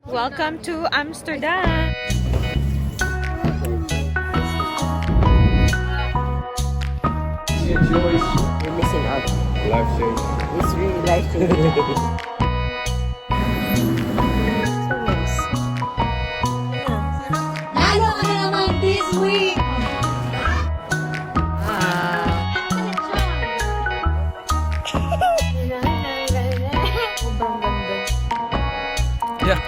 Welcome to Amsterdam! Enjoy. You're missing out. Life change. It's really life-changing. So nice. Lalo ka na naman this week! Sobrang ganda. Yeah.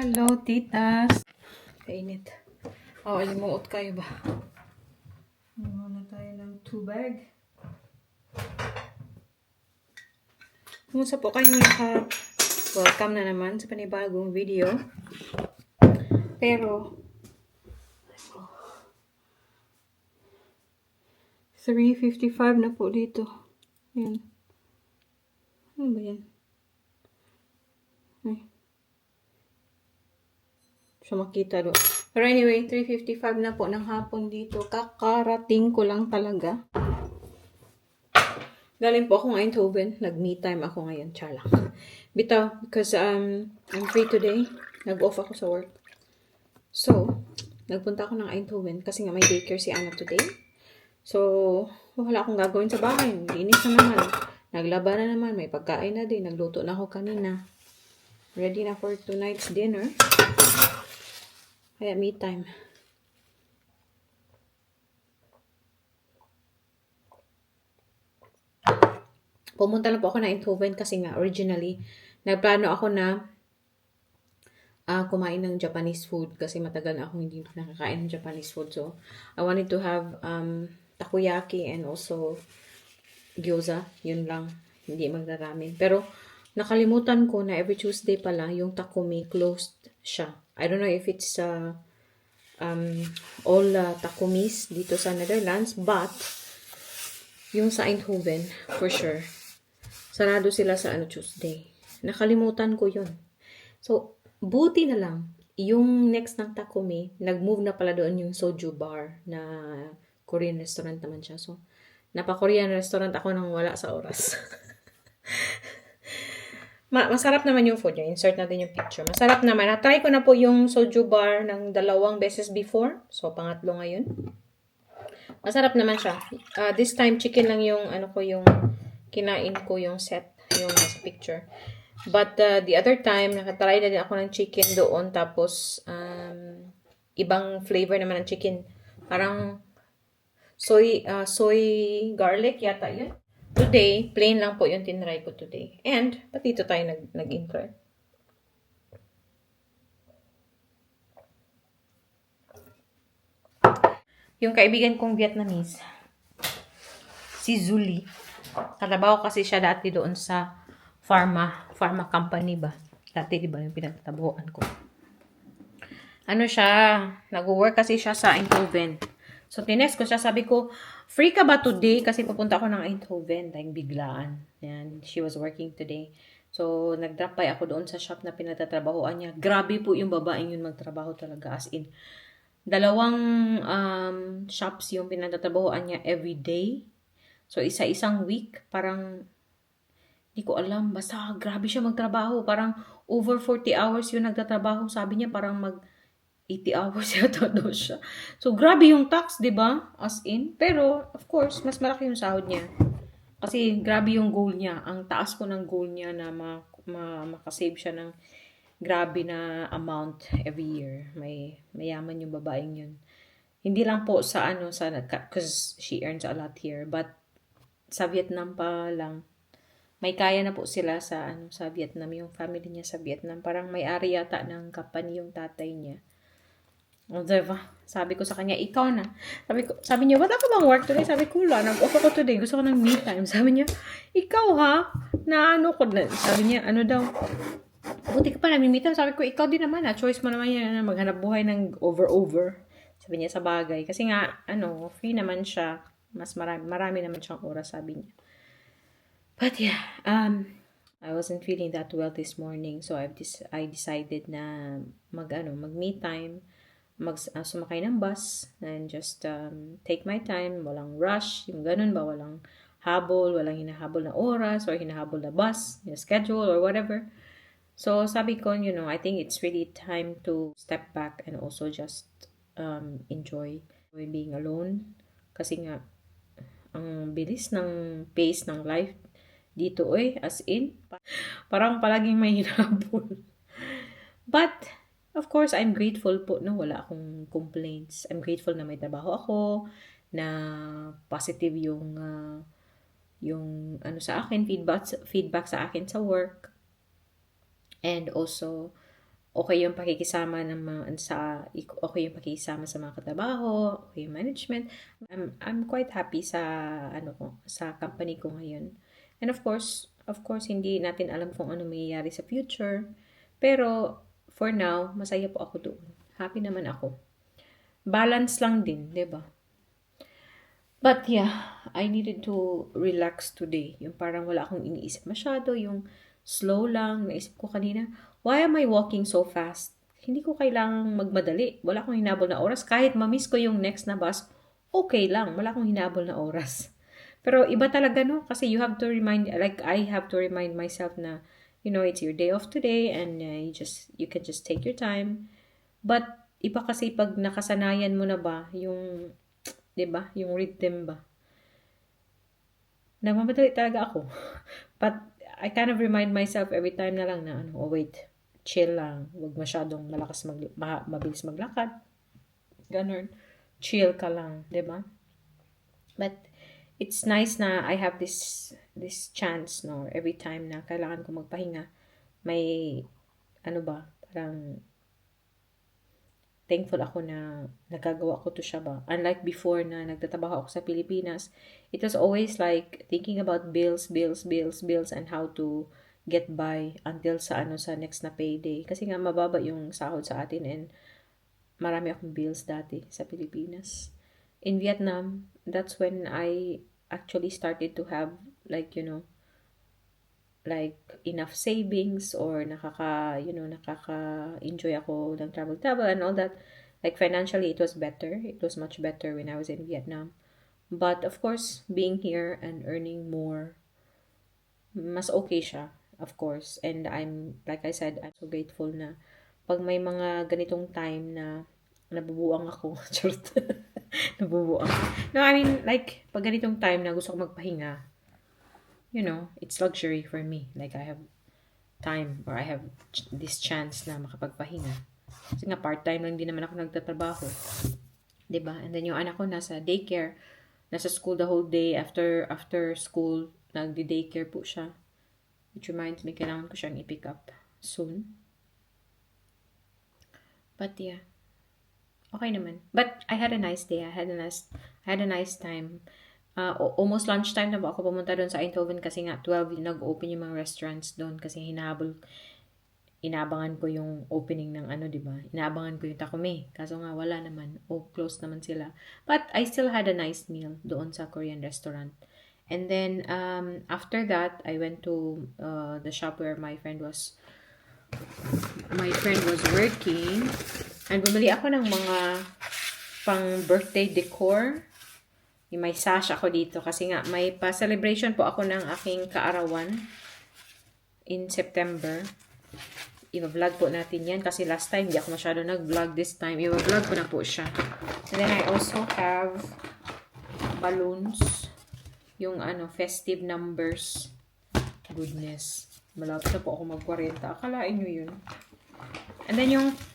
Hello, titas. Kainit. Oh, alimuot kayo ba? Muna tayo ng tubig. Kumusta po kayong lahat? Welcome na naman sa panibagong video. Pero, 3:55 na po dito. Ayan. Ano ba yan? Ay. Siya makita do. Pero anyway, 3:55 na po ng hapon dito. Kakarating ko lang talaga. Galing po ako Eindhoven. Nag-me time ako ngayon. Char lang. Bitaw, because I'm free today. Nag-off ako sa work. So, nagpunta ako ng Eindhoven kasi nga may daycare si Anna today. So, wala akong gagawin sa bahay. Linis na naman. Naglaba na naman. May pagkain na din. Nagluto na ako kanina. Ready na for tonight's dinner. Kaya me time. Pumunta lang po ako na Eindhoven kasi nga originally, nagplano ako na kumain ng Japanese food kasi matagal na akong hindi nakakain ng Japanese food. So, I wanted to have takoyaki and also gyoza. Yun lang. Hindi magdaramin. Pero, nakalimutan ko na every Tuesday pala, yung Takumi closed siya. I don't know if it's all Takumis dito sa Netherlands, but yung sa Eindhoven, for sure, sarado sila sa Tuesday. Nakalimutan ko yun. So, buti na lang, yung next ng Takumi, nag-move na pala doon yung Soju Bar na Korean restaurant naman siya. So, napa-Korean restaurant ako nang wala sa oras. Masarap naman yung food niya. Insert natin yung picture. Masarap naman. Na-try ko na po yung Soju Bar ng 2 beses before. So, pangatlo ngayon. Masarap naman siya. This time, chicken lang yung, yung kinain ko yung set. Yung nasa picture. But, the other time, nakatry na din ako ng chicken doon. Tapos, ibang flavor naman ng chicken. Parang, soy garlic yata yun. Today, plain lang po yung tinry ko today. And, pati ito tayo nag-intro. Yung kaibigan kong Vietnamese, si Zuli. Katabaho kasi siya dati doon sa pharma company ba? Dati, di ba, yung pinagtabuhan ko. Nag-work kasi siya sa Eindhoven. So, tinext ko siya, sabi ko, free ka ba today? Kasi papunta ako ng Eindhoven, like biglaan. Yan, she was working today. So, nag-drop by ako doon sa shop na pinagtatrabahoan niya. Grabe po yung babaeng yun magtrabaho talaga. As in, 2 shops yung pinagtatrabahoan niya every day. So, isa-isang week, parang, di ko alam, basta grabe siya magtrabaho. Parang over 40 hours yung nagtatrabaho. Sabi niya, parang 80 hours yata daw siya. So, grabe yung tax, di ba? As in. Pero, of course, mas malaki yung sahod niya. Kasi, grabe yung goal niya. Ang taas po ng goal niya na makasave siya ng grabe na amount every year. Mayaman yung babaeng yun. Hindi lang po sa because she earns a lot here. But, sa Vietnam pa lang, may kaya na po sila sa Vietnam. Yung family niya sa Vietnam. Parang may-ari yata ng company yung tatay niya. O, diba? Sabi ko sa kanya, ikaw na. Sabi niya, ba't ako bang work today? Sabi ko, nag-off ako today. Gusto ko ng me time. Sabi niya, ikaw ha? Sabi niya, daw? Buti ka pa nag-me time. Sabi ko, ikaw din naman ha. Choice mo naman yan na maghanap buhay ng over. Sabi niya, sa bagay. Kasi nga, free naman siya. Mas marami naman siyang oras, sabi niya. But yeah, I wasn't feeling that well this morning. So, I decided na mag-me time. Sumakay ng bus and just take my time, walang rush, yung ganun ba, walang habol, walang hinahabol na oras or hinahabol na bus, schedule or whatever. So, sabi ko, I think it's really time to step back and also just enjoy being alone. Kasi nga, ang bilis ng pace ng life dito as in, parang palaging may hinabol. But, of course, I'm grateful po, no? Wala akong complaints. I'm grateful na may trabaho ako, na positive yung ano sa akin, feedback sa akin sa work. And also, okay yung pakikisama okay yung pakikisama sa mga katrabaho, okay yung management. I'm quite happy sa sa company ko ngayon. And of course, hindi natin alam kung ano mangyayari sa future. Pero for now, masaya po ako doon. Happy naman ako. Balance lang din, 'di ba? But yeah, I needed to relax today. Yung parang wala akong iniisip masyado, yung slow lang. Naisip ko kanina, why am I walking so fast? Hindi ko kailangang magmadali. Wala akong hinabol na oras. Kahit mamiss ko yung next na bus, okay lang. Wala akong hinabol na oras. Pero iba talaga, no? Kasi you have to I have to remind myself na, it's your day off today and you can just take your time. But iba kasi pag nakasanayan mo na ba, yung, 'di ba? Yung rhythm ba? Nagmamadali talaga ako. But I kind of remind myself every time na lang na wait, chill lang. Huwag masyadong mabilis maglakad. Ganun. Chill ka lang, 'di ba? But it's nice na I have this chance, no, every time na kailangan ko magpahinga, may parang thankful ako na nagagawa ko to siya ba. Unlike before na nagtatrabaho ako sa Pilipinas, it was always like thinking about bills, and how to get by until sa next na payday. Kasi nga mababa yung sahod sa atin and marami akong bills dati sa Pilipinas. In Vietnam, that's when I actually started to have enough savings or nakaka-enjoy ako ng travel and all that. Like financially, it was better. It was much better when I was in Vietnam. But of course, being here and earning more, mas okay siya, of course. And like I said, I'm so grateful na pag may mga ganitong time na nabubuang ako. Nabubuang. No, I mean, like, pag ganitong time na gusto ko magpahinga, it's luxury for me. Like, I have time or I have this chance na makapagpahinga. Kasi nga, part-time lang din naman ako nagtatrabaho. 'Di ba? And then yung anak ko nasa daycare, nasa school the whole day. After school, nagdi-daycare po siya. Which reminds me, kailangan ko siyang i-pick up soon. But yeah, okay naman. But I had a nice day. I had a nice time. Almost lunchtime na ba ako pumunta doon sa Eindhoven kasi nga 12 nag-open yung mga restaurants doon kasi inaabangan ko yung opening ng di ba? Inaabangan ko yung Takumi. Kaso nga wala naman. Closed naman sila. But I still had a nice meal doon sa Korean restaurant. And then after that, I went to the shop where my friend was working. And bumili ako ng mga pang birthday decor. May sash ako dito kasi nga may pa-celebration po ako ng aking kaarawan in September. I-vlog po natin yan kasi last time di ako masyado nag-vlog. This time i-vlog ko na po siya. And then I also have balloons, yung festive numbers. Goodness, malapit na po ako mag-40. Akalain nyo yun. And then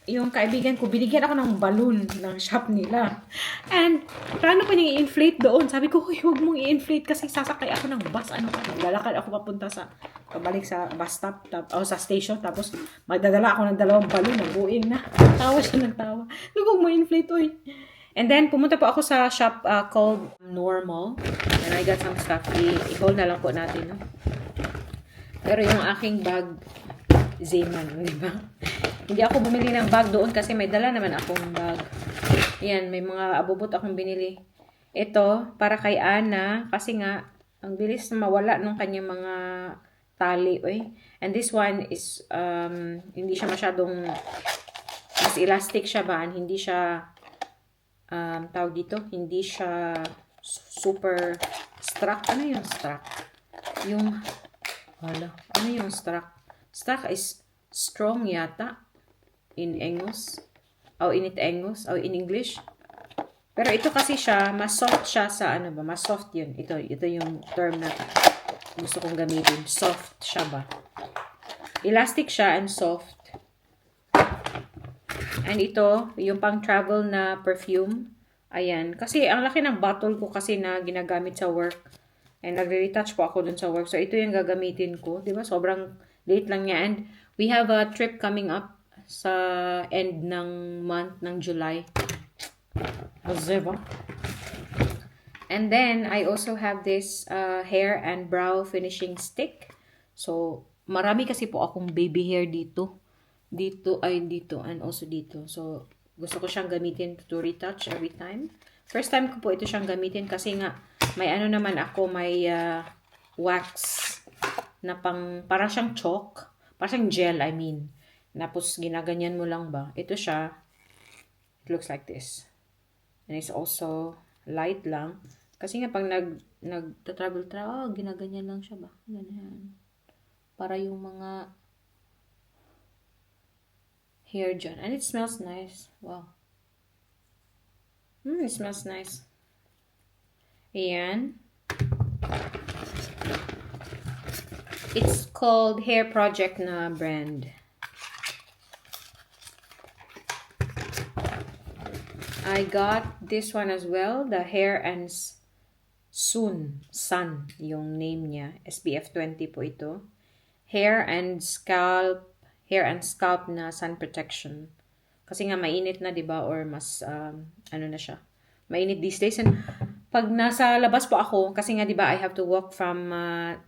yung kaibigan ko, binigyan ako ng balloon ng shop nila. And plano pa niyang i-inflate doon. Sabi ko, huwag mong i-inflate kasi sasakay ako ng bus. Lalakad ako pabalik sa bus stop o sa station. Tapos magdadala ako ng 2 balloon. Nabuin na. Tawa siya ng tawa. Huwag mo i-inflate, oy. And then pumunta po ako sa shop called Normal. And I got some stuff. I-hold na lang po natin. No? Pero yung aking bag, Zeman, di ba? Hindi ako bumili ng bag doon kasi may dala naman akong bag. Yan, may mga abubot akong binili. Ito, para kay Ana, kasi nga, ang bilis na mawala nung kanyang mga tali. And this one is, hindi siya masyadong, mas elastic siya ba? Hindi siya, tawag dito, hindi siya super Strack. Ano yung strack? Yung, ano yung strack? Strack is strong yata. In English. In English. Pero ito kasi siya, mas soft siya sa ano ba? Mas soft yun. Ito yung term na gusto kong gamitin. Soft siya ba? Elastic siya and soft. And ito, yung pang travel na perfume. Ayan. Kasi ang laki ng bottle ko kasi na ginagamit sa work. And nagre-retouch po ako dun sa work. So ito yung gagamitin ko. Diba? Sobrang late lang niya. And we have a trip coming up sa end ng month ng July. Diba? And then, I also have this hair and brow finishing stick. So, marami kasi po akong baby hair dito. Dito, and also dito. So, gusto ko siyang gamitin to retouch every time. First time ko po ito siyang gamitin kasi nga, may ano naman ako, may wax na parang siyang chalk. Parang siyang gel, I mean. Tapos, ginaganyan mo lang ba? Ito siya. It looks like this. And it's also light lang. Kasi nga pag nagtatravel, ginaganyan lang siya ba? Ganyan. Para yung mga hair dyan. And it smells nice. Wow. It smells nice. Ayan. It's called Hair Project na brand. I got this one as well. The Hair and Sun, yung name niya. SPF 20 po ito. Hair and scalp na sun protection. Kasi nga mainit na, 'di ba? Or mas ano na siya. Mainit these days. And pag nasa labas po ako, kasi nga 'di ba, I have to walk from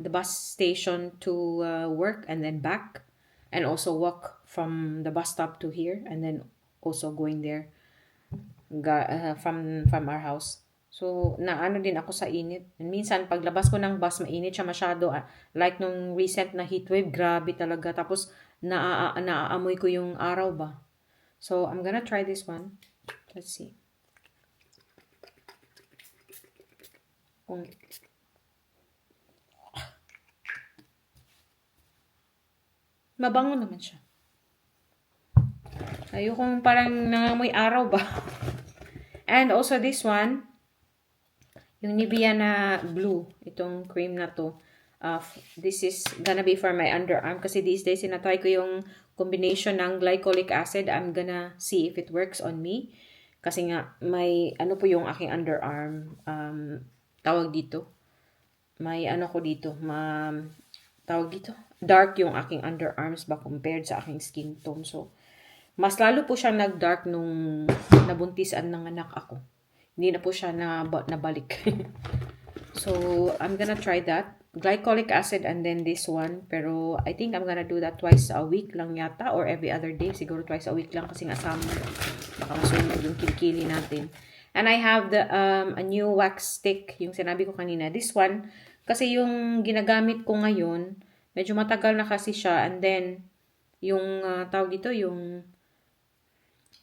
the bus station to work and then back, and also walk from the bus stop to here and then also going there from our house. So, naano din ako sa init. And minsan, paglabas ko ng bus, mainit siya masyado. Like nung recent na heatwave, grabe talaga. Tapos, naaamoy ko yung araw ba. So, I'm gonna try this one. Let's see. Mabango naman siya. Ayokong parang nangamoy araw ba. And also this one, yung Nivea na blue, itong cream na to. This is gonna be for my underarm kasi these days sinatry ko yung combination ng glycolic acid. I'm gonna see if it works on me. Kasi nga, may ano po yung aking underarm. Tawag dito. May ano ko dito. Tawag dito. Dark yung aking underarms ba compared sa aking skin tone. So, mas lalo po siyang nag-dark nung nabuntisan ng anak ako. Hindi na po siya nabalik. So, I'm gonna try that. Glycolic acid and then this one. Pero, I think I'm gonna do that twice a week lang yata. Or every other day. Siguro twice a week lang kasi nga summer. Baka masunog yung kilikili natin. And I have a new wax stick. Yung sinabi ko kanina. This one, kasi yung ginagamit ko ngayon, medyo matagal na kasi siya. And then, yung tawag dito, yung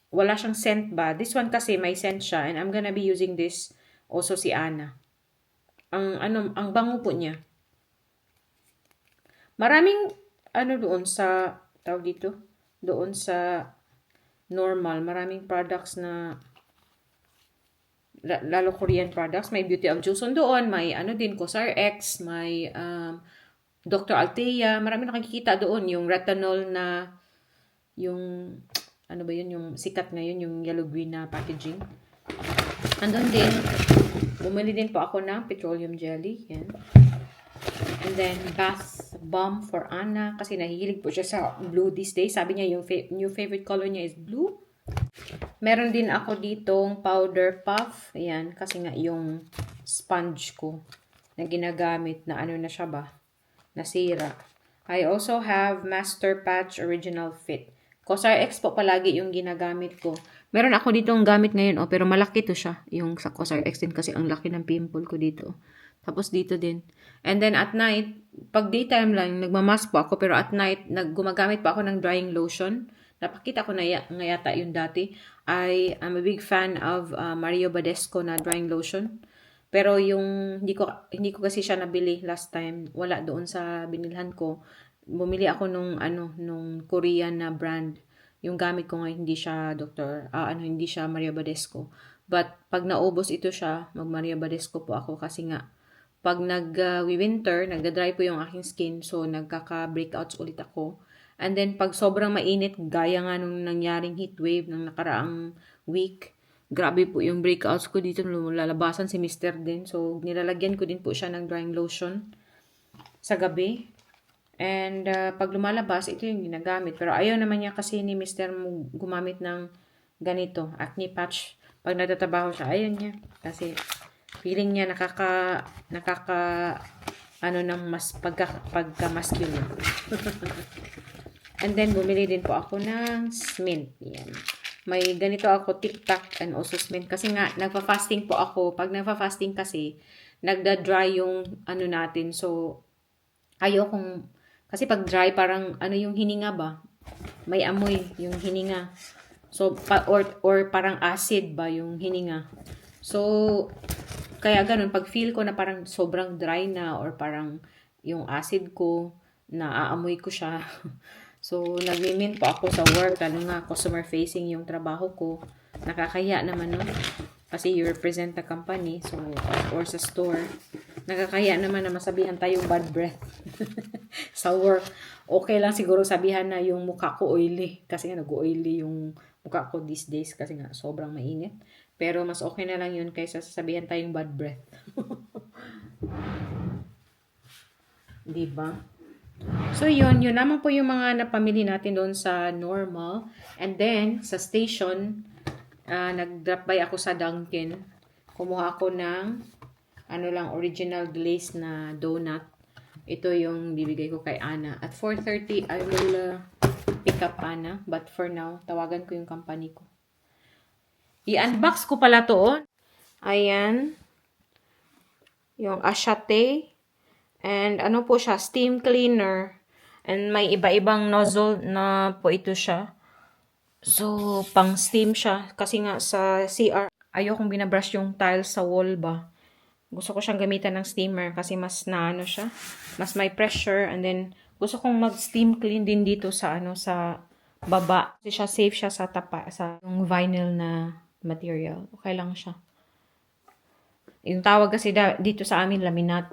wala siyang scent ba? This one kasi may scent siya and I'm gonna be using this also si Ana. Ang bango po niya. Maraming doon sa tawag dito, doon sa normal, maraming products na lalo Korean products, may Beauty of Joseon doon, may din COSRX, may Dr. Althea, marami nakikita doon yung retinol na yung ano ba yun, yung sikat ngayon, yung yellow-green na packaging. Andun din, bumili din po ako ng petroleum jelly. Yan. And then, bath bomb for Ana. Kasi nahihilig po siya sa blue these days. Sabi niya, yung new favorite color niya is blue. Meron din ako ditong powder puff. Ayan, kasi nga yung sponge ko na ginagamit na ano na siya ba? Nasira. I also have Master Patch Original Fit. COSRX po palagi yung ginagamit ko. Meron ako ditong gamit ngayon, pero malaki to siya. Yung sa COSRX din kasi ang laki ng pimple ko dito. Tapos dito din. And then at night, pag daytime lang, nagmamask po ako, pero at night, gumagamit pa ako ng drying lotion. Napakita ko na nga yata yung dati. I'm a big fan of Mario Badescu na drying lotion. Pero yung hindi ko kasi siya nabili last time. Wala doon sa binilhan ko. Bumili ako nung Korean na brand. Yung gamit ko ngayon hindi siya hindi siya Maria Badescu. But pag naubos ito siya, mag Maria Badescu po ako kasi nga pag winter, nagda-dry po yung aking skin, so nagkaka-breakouts ulit ako. And then pag sobrang mainit, gaya nga nung nangyaring heat wave ng nakaraang week, grabe po yung breakouts ko dito, lalabasan si Mr. din. So nilalagyan ko din po siya ng drying lotion sa gabi. And pag lumalabas, ito yung ginagamit. Pero ayaw naman niya kasi ni Mr. gumamit ng ganito, acne patch. Pag nagtatrabaho siya, ayaw niya. Kasi feeling niya ng mas pagka-masculine. And then, bumili din po ako ng mint. Yan. May ganito ako, tic-tac and also mint. Kasi nga, nagpa-fasting po ako. Pag nagpa-fasting kasi, nagda-dry yung natin. So, kasi pag dry, parang yung hininga ba? May amoy yung hininga. So, or parang acid ba yung hininga. So, kaya ganun, pag feel ko na parang sobrang dry na or parang yung acid ko, naaamoy ko siya. So, nagmi-mint po ako sa work, lalo nga customer facing yung trabaho ko. Nakakaya naman, no? Kasi you represent the company, so, or sa store. Nakakaya naman na masabihan tayong bad breath sa work. Okay lang siguro sabihan na yung mukha ko oily. Kasi nga nag-oily yung mukha ko these days kasi nga sobrang mainit. Pero mas okay na lang yun kaysa sasabihan tayong bad breath. Diba? So yun naman po yung mga napamili natin doon sa normal. And then, sa station, nag-drop by ako sa Dunkin. Kumuha ako ng original glaze na donut. Ito yung bibigay ko kay Ana. At 4:30, I will pick up Ana. But for now, tawagan ko yung company ko. I-unbox ko pala to. Oh. Ayan. Yung Ashate. And po siya, steam cleaner. And may iba-ibang nozzle na po ito siya. So, pang steam siya. Kasi nga sa CR, ayokong binabrush yung tiles sa wall ba. Gusto ko siyang gamitan ng steamer kasi mas siya. Mas may pressure. And then, gusto kong mag-steam clean din dito sa sa baba. Kasi siya safe siya sa yung vinyl na material. Okay lang siya. Yung tawag kasi dito sa amin, laminate.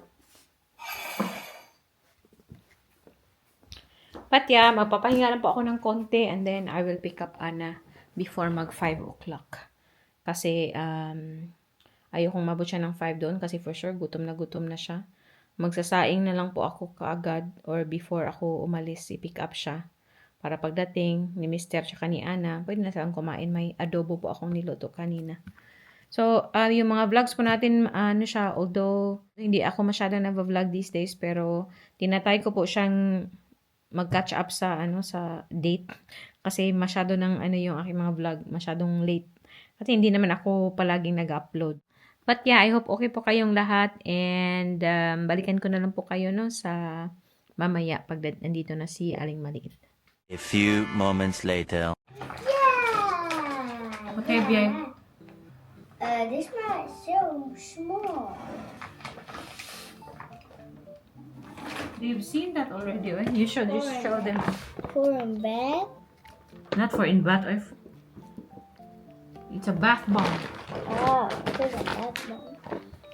But yeah, magpapahinga lang po ako ng konti and then I will pick up Ana before mag 5 o'clock. Kasi ayokong mabot siya ng 5 doon kasi for sure gutom na siya. Magsasaing na lang po ako kaagad or before ako umalis, i-pick up siya. Para pagdating ni Mr. tsaka ni Ana, pwede na silang kumain. May adobo po akong niluto kanina. So, yung mga vlogs po natin, siya, although hindi ako masyado nag-vlog these days, pero tinatry ko po siyang mag-catch up sa sa date kasi masyado ng yung aking mga vlog masyadong late kasi hindi naman ako palaging nag-upload. But yeah, I hope okay po kayong lahat and balikan ko na lang po kayo sa mamaya pag nandito na si Aling Maliit. A few moments later. Yeah! Okay, Bien. This one is so small. You've seen that already, right? You should just show them. For a bed. Not for in bath. It's a bath bomb. Oh, there's a bed one.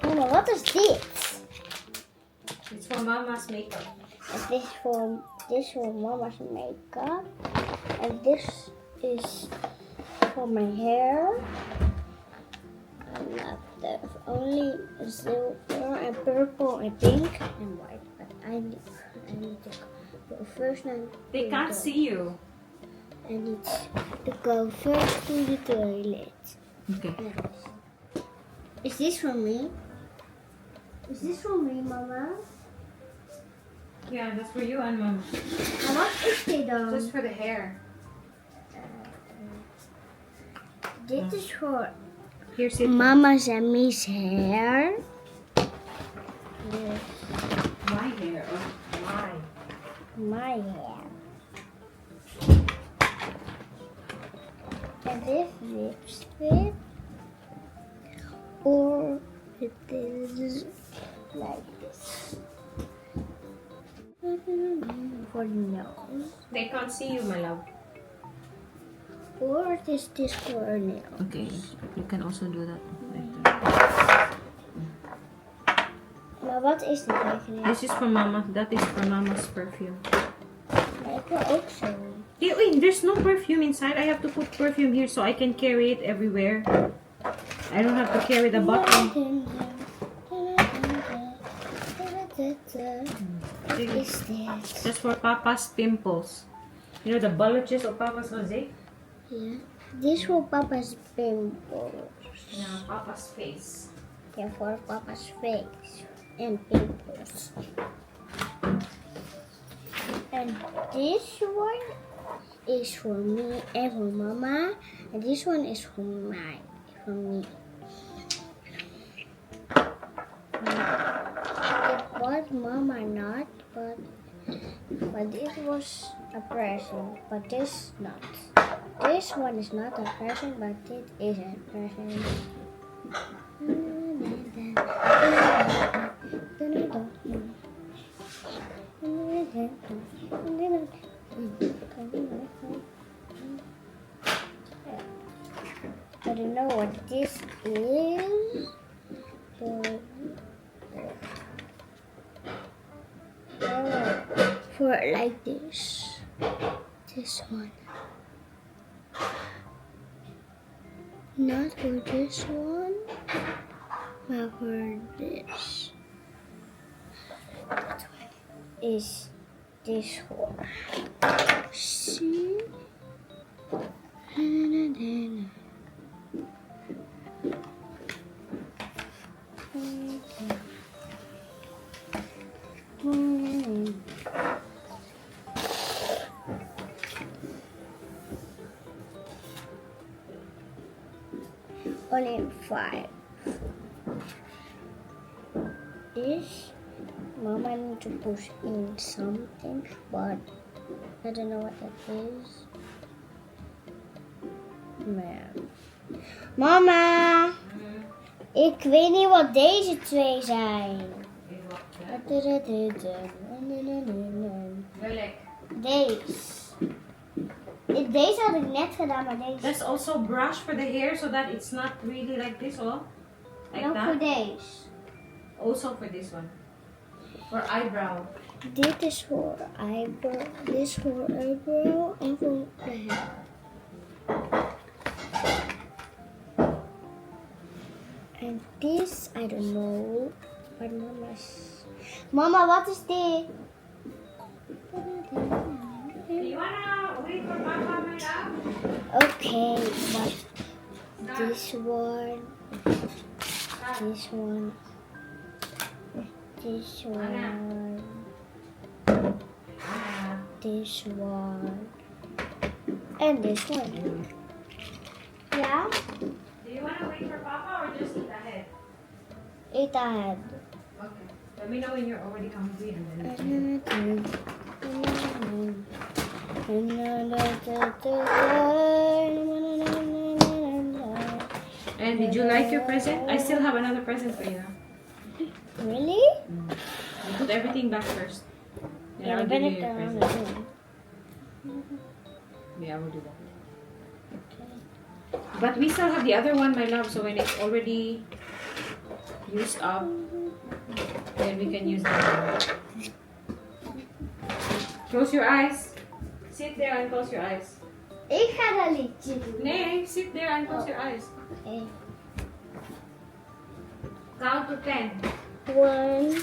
Mama, what is this? It's for Mama's makeup. Is this for Mama's makeup? And this is for my hair. And there's only silver and purple and pink and white. But I need to go first now. They can't see you. I need to go first to the toilet. Okay. Is this for me? Is this for me, Mama? Yeah, that's for you and Mama. How much is it though? Just for the hair. This is for Here's it. Mama's and me's hair. Yes. My hair. Oh, my. My hair. And this lipstick or It is like this. For nails. They can't see you, my love. Or is this for nails? Okay, you can also do that. Maar wat is dit eigenlijk? This is for Mama. That is for Mama's perfume. Maar ik wil ook zo. Hey, wait, there's no perfume inside. I have to put perfume here so I can carry it everywhere. I don't have to carry the bottle. What is this? That's for Papa's pimples. You know the bulges of Papa's rosé? Yeah. This for Papa's pimples. Yeah, Papa's face. Yeah, for Papa's face and pimples. And this one is for me and for Mama. And this one is for me. It was Mama not, but it was a present. But this not. This one is not a present, but it is a present. I don't know what this is, but for like this one. Not for this one, but for this. That one is this one. See? Only 5. This Mama need to push in something, but I don't know what that is. Man. Mama! Ik weet niet wat deze twee zijn. Welk? Deze. Deze had ik net gedaan, maar deze. That's also brush for the hair so that it's not really like this, oh? Like Ook voor that. deze. Also for this one. For eyebrow. Dit is voor eyebrow, dit is voor eyebrow en voor de hair. And this, I don't know. But Mama, wat is dit? You wanna wait for Papa, my love? Okay, but this one, this one, this one, this one, and this one. Yeah? Do you wanna wait for Papa or just eat ahead? Eat ahead. Okay. Let me know when you're already hungry and then. And did you like your present? I still have another present for you. Really? You put everything back first. Then Yeah, I'll I'm give gonna you your go present. Yeah, I will do that. But we still have the other one, my love, so when it's already used up, then we can use that one. Close your eyes. Sit there and close your eyes. Ik ga dat liedje doen. Nee, sit there and close your eyes. Okay. Count to 10. 1,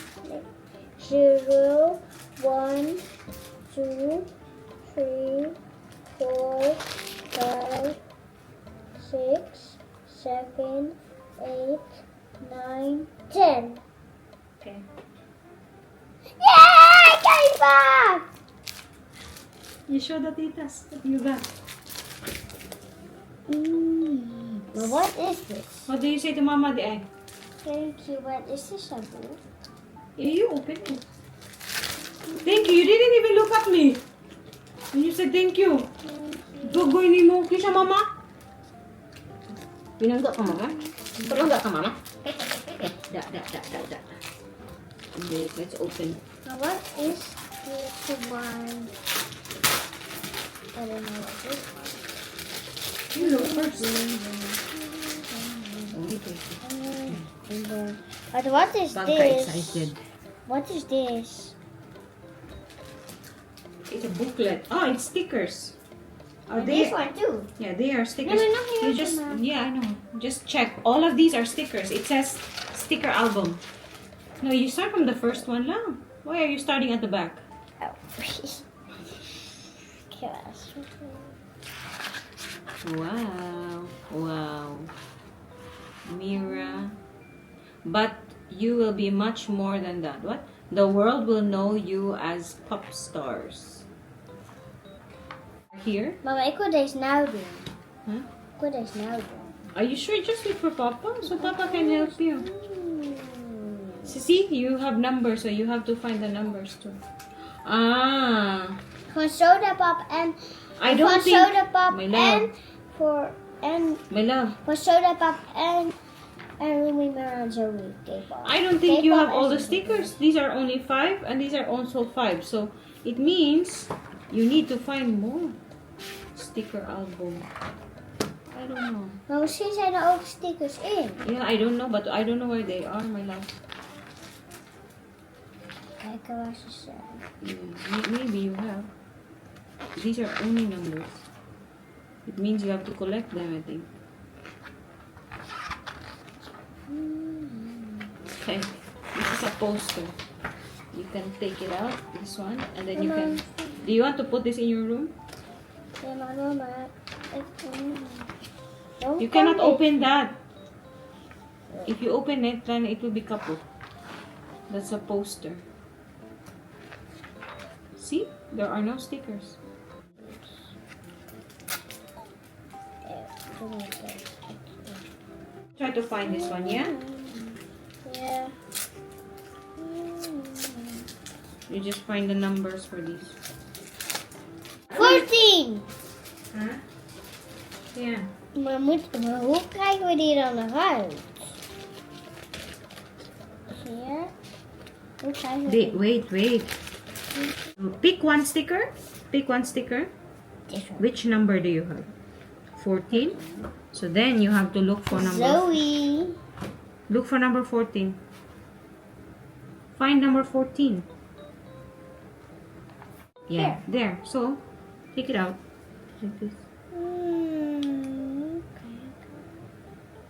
0, 1, 2, 3, 4, 5, 6, 7, 8, 9, 10. Okay. Yay! Came back! You show the titas that you got. But what is this? What do you say to Mama the egg? Thank you. What is this about? You open it. Thank you. You didn't even look at me. And you said thank you. Gagawin mo. Kisha, Mama. Pinangga ka, Mama? Pinangga ka, Mama? Da. Okay, let's open. Now what is this one? I don't know what this one. You look first. And then, but what is Pagka this? excited. What is this? It's a booklet. Oh, it's stickers. Are And they? this one too. Yeah, they are stickers. No, no, here, You just, Mama. yeah, I know. Just check. All of these are stickers. It says sticker album. No, you start from the first one lang. Why are you starting at the back? Oh. Gosh. Wow. Mira. But you will be much more than that. What? The world will know you as pop stars. Here? Mama, ik wil deze nou doen. Huh? Ik wil deze nou doen. Are you sure? Just wait for Papa, so Papa can help you. See, you have numbers, so you have to find the numbers too. Ah, Gewoon sodapap en... I don't Gewoon think... sodapap My en... love, Voor... En... my love. Gewoon sodapap en... En Rumi Mara Zoe. I don't think you have all the stickers. These are only 5, and these are also 5. So it means you need to find more sticker album. I don't know. Maar misschien zijn er ook stickers in. Yeah, I don't know, but I don't know where they are, my love. Kijken waar ze zijn. Maybe you have. These are only numbers. It means you have to collect them, I think. Okay, this is a poster. You can take it out, this one, and then you can... Do you want to put this in your room? Ja, maar mama... Don't You cannot come open that. If you open it, then it will be kaput. That's a poster. See? There are no stickers. Try to find this one, yeah? Yeah. You just find the numbers for these. 14! Huh? Yeah. Maar hoe krijgen we die dan eruit? Zie je? Hoe krijgen we die? Wait. Pick one sticker. Pick one sticker. This one. Which number do you have? 14. So then you have to look for number. Zoe. Look for number 14. Find number 14. Yeah, there. So take it out like this. Okay.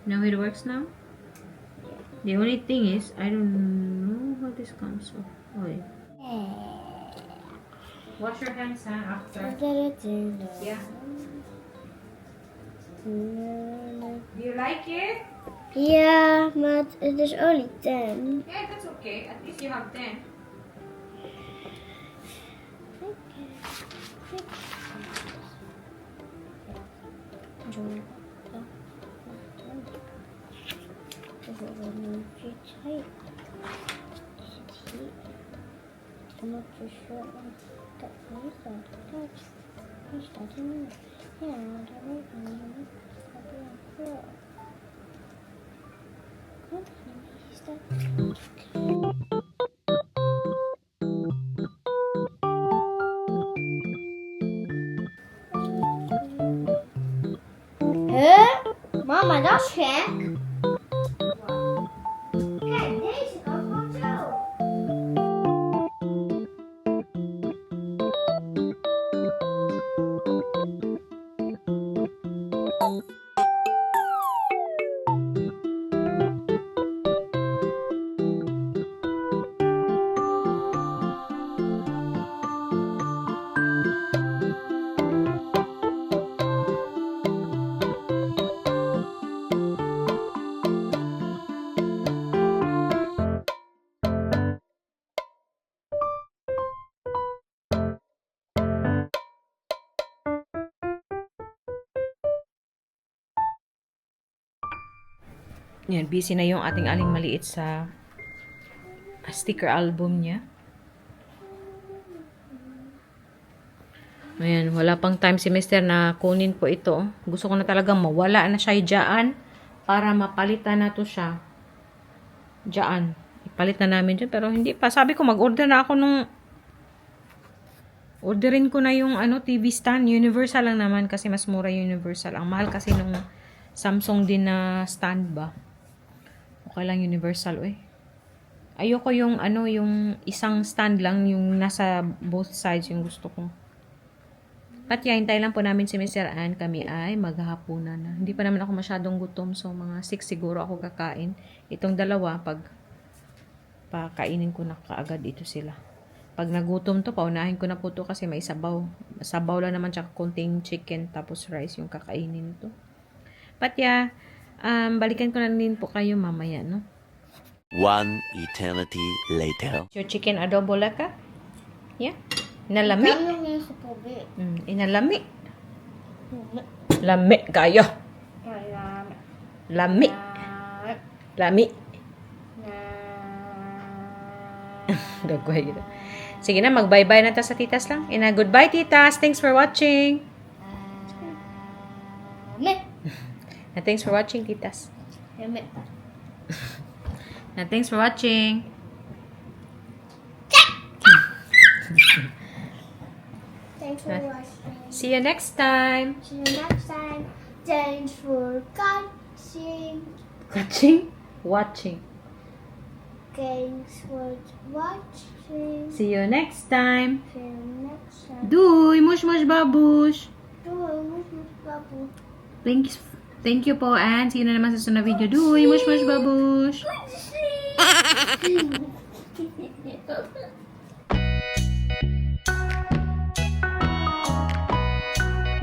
Now it works now. The only thing is I don't know how this comes off. Oh, yeah. Wash your hands after. Yeah. Do you like it? Ja, maar het is only 10. Yeah, that's okay. At least you have 10. I'm not too sure that is that. That's starting. Yeah, Huh? Mama, dat is gek. Kijk, deze kan gewoon zo. Yan, busy na yung ating aling maliit sa sticker album niya. Ayan, wala pang time si Mister na kunin po ito. Gusto ko na talagang mawala na siya dyan para mapalitan na to siya. Diyan. Ipalit na namin dyan. Pero hindi pa. Sabi ko, mag-order na ako nung... Orderin ko na yung TV stand. Universal lang naman kasi mas mura yung Universal. Ang mahal kasi nung Samsung din na stand ba. Okay lang Universal, Ayoko yung yung isang stand lang, yung nasa both sides yung gusto ko. At hintay lang po namin si Mr. Ann. Kami ay maghahapunan na. Hindi pa naman ako masyadong gutom. So, mga 6 siguro ako kakain. Itong dalawa, pag pakainin ko na kaagad ito sila. Pag nagutom to, paunahin ko na po to kasi may sabaw. Sabaw lang naman, tsaka konting chicken, tapos rice yung kakainin to. But yeah, balikan ko na din po kayo mamaya, no? One eternity later. Your chicken adobo laka? Yeah? Inalami? Tanong niya sa pubi. Inalami? Lami kayo. Lami. Lami. Dagway gitu. Sige na, mag-bye-bye na ta sa titas lang. And goodbye, titas. Thanks for watching. And thanks for watching, titas. And thanks for watching. Thanks for watching. See you next time. See you next time. Thanks for watching. Watching. Thanks for watching. See you next time. See you next time. Duy, mush mush babush. Babu. Thank you po, and see you na naman sa sunod video. Duy, mush mush babush.